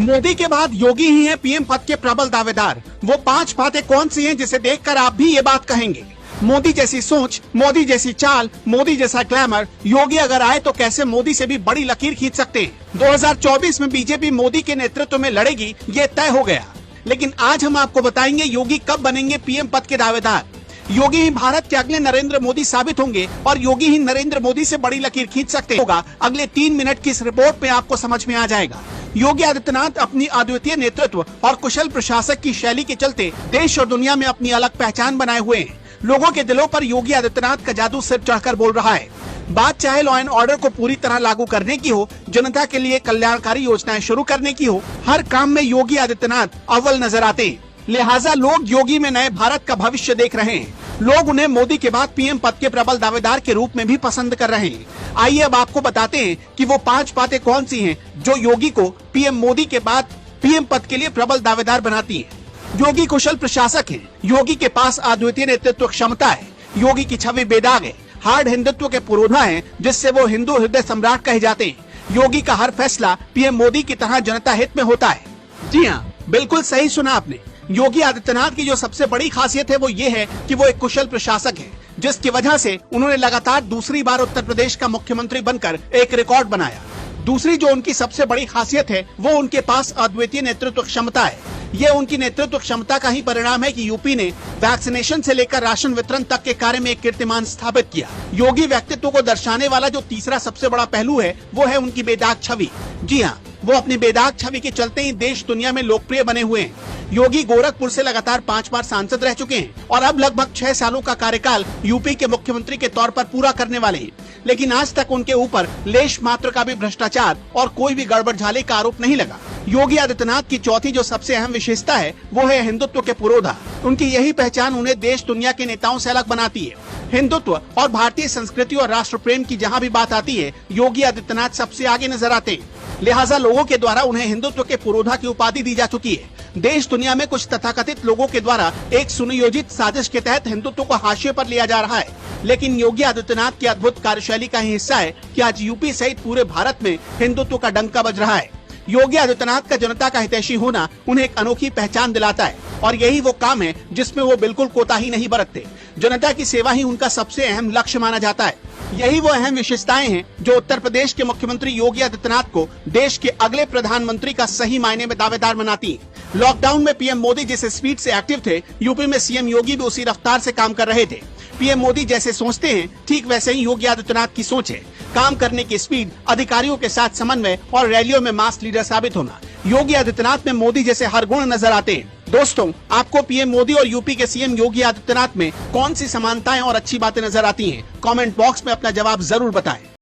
मोदी के बाद योगी ही हैं पीएम पद के प्रबल दावेदार। वो 5 बातें कौन सी हैं जिसे देखकर आप भी ये बात कहेंगे? मोदी जैसी सोच, मोदी जैसी चाल, मोदी जैसा ग्लैमर, योगी अगर आए तो कैसे मोदी से भी बड़ी लकीर खींच सकते हैं। 2024 में बीजेपी मोदी के नेतृत्व में लड़ेगी, ये तय हो गया। लेकिन आज हम आपको बताएंगे योगी कब बनेंगे पीएम पद के दावेदार। योगी ही भारत के अगले नरेंद्र मोदी साबित होंगे और योगी ही नरेंद्र मोदी से बड़ी लकीर खींच सकते होगा। अगले 3 मिनट की इस रिपोर्ट में आपको समझ में आ जाएगा। योगी आदित्यनाथ अपनी अद्वितीय नेतृत्व और कुशल प्रशासक की शैली के चलते देश और दुनिया में अपनी अलग पहचान बनाए हुए हैं। लोगों के दिलों पर योगी आदित्यनाथ का जादू सिर चढ़कर बोल रहा है। बात चाहे लॉ एंड ऑर्डर को पूरी तरह लागू करने की हो, जनता के लिए कल्याणकारी योजनाएं शुरू करने की हो, हर काम में योगी आदित्यनाथ अव्वल नजर आते हैं। लिहाजा लोग योगी में नए भारत का भविष्य देख रहे हैं। लोग उन्हें मोदी के बाद पीएम पद के प्रबल दावेदार के रूप में भी पसंद कर रहे हैं। आइए अब आपको बताते हैं कि वो 5 बातें कौन सी हैं जो योगी को पीएम मोदी के बाद पीएम पद के लिए प्रबल दावेदार बनाती हैं। योगी कुशल प्रशासक हैं। योगी के पास अद्वितीय नेतृत्व क्षमता है। योगी की छवि बेदाग है। हार्ड हिंदुत्व के पुरोधा हैं, जिससे वो हिंदू हृदय सम्राट कहे जाते हैं। योगी का हर फैसला पीएम मोदी की तरह जनता हित में होता है। जी हाँ, बिल्कुल सही सुना आपने। योगी आदित्यनाथ की जो सबसे बड़ी खासियत है वो ये है कि वो एक कुशल प्रशासक है, जिसकी वजह से उन्होंने लगातार दूसरी बार उत्तर प्रदेश का मुख्यमंत्री बनकर एक रिकॉर्ड बनाया। दूसरी जो उनकी सबसे बड़ी खासियत है वो उनके पास अद्वितीय नेतृत्व क्षमता है। ये उनकी नेतृत्व क्षमता का ही परिणाम है कि यूपी ने वैक्सीनेशन से लेकर राशन वितरण तक के कार्य में एक कीर्तिमान स्थापित किया। योगी व्यक्तित्व को दर्शाने वाला जो तीसरा सबसे बड़ा पहलू है वो है उनकी बेदाग छवि। जी हाँ, वो अपनी बेदाग छवि के चलते ही देश दुनिया में लोकप्रिय बने हुए हैं। योगी गोरखपुर से लगातार 5 बार सांसद रह चुके हैं और अब लगभग 6 सालों का कार्यकाल यूपी के मुख्यमंत्री के तौर पर पूरा करने वाले हैं। लेकिन आज तक उनके ऊपर लेश मात्र का भी भ्रष्टाचार और कोई भी गड़बड़झाले का आरोप नहीं लगा। योगी आदित्यनाथ की चौथी जो सबसे अहम विशेषता है वो है हिंदुत्व के पुरोधा। उनकी यही पहचान उन्हें देश दुनिया के नेताओं से अलग बनाती है। हिंदुत्व और भारतीय संस्कृति और राष्ट्र प्रेम की जहाँ भी बात आती है, योगी आदित्यनाथ सबसे आगे नजर आते हैं। लिहाजा लोगों के द्वारा उन्हें हिंदुत्व के पुरोधा की उपाधि दी जा चुकी है। देश दुनिया में कुछ तथाकथित लोगों के द्वारा एक सुनियोजित साजिश के तहत हिंदुत्व को हाशिए पर लिया जा रहा है। लेकिन योगी आदित्यनाथ की अद्भुत कार्यशैली का ही हिस्सा है कि आज यूपी सहित पूरे भारत में हिंदुत्व का डंका बज रहा है। योगी आदित्यनाथ का जनता का हितैषी होना उन्हें एक अनोखी पहचान दिलाता है और यही वो काम है जिसमें वो बिल्कुल कोताही नहीं बरतते। जनता की सेवा ही उनका सबसे अहम लक्ष्य माना जाता है। यही वो अहम विशेषताएं हैं जो उत्तर प्रदेश के मुख्यमंत्री योगी आदित्यनाथ को देश के अगले प्रधानमंत्री का सही मायने में दावेदार बनाती है। लॉकडाउन में पीएम मोदी जिस स्पीड से एक्टिव थे, यूपी में सीएम योगी भी उसी रफ्तार से काम कर रहे थे। पीएम मोदी जैसे सोचते हैं, ठीक वैसे ही योगी आदित्यनाथ की सोच है। काम करने की स्पीड, अधिकारियों के साथ समन्वय और रैलियों में मास लीडर साबित होना। योगी आदित्यनाथ में मोदी जैसे हर गुण नजर आते हैं। दोस्तों, आपको पीएम मोदी और यूपी के सीएम योगी आदित्यनाथ में कौन सी समानताएं और अच्छी बातें नजर आती हैं? कमेंट बॉक्स में अपना जवाब जरूर बताएं।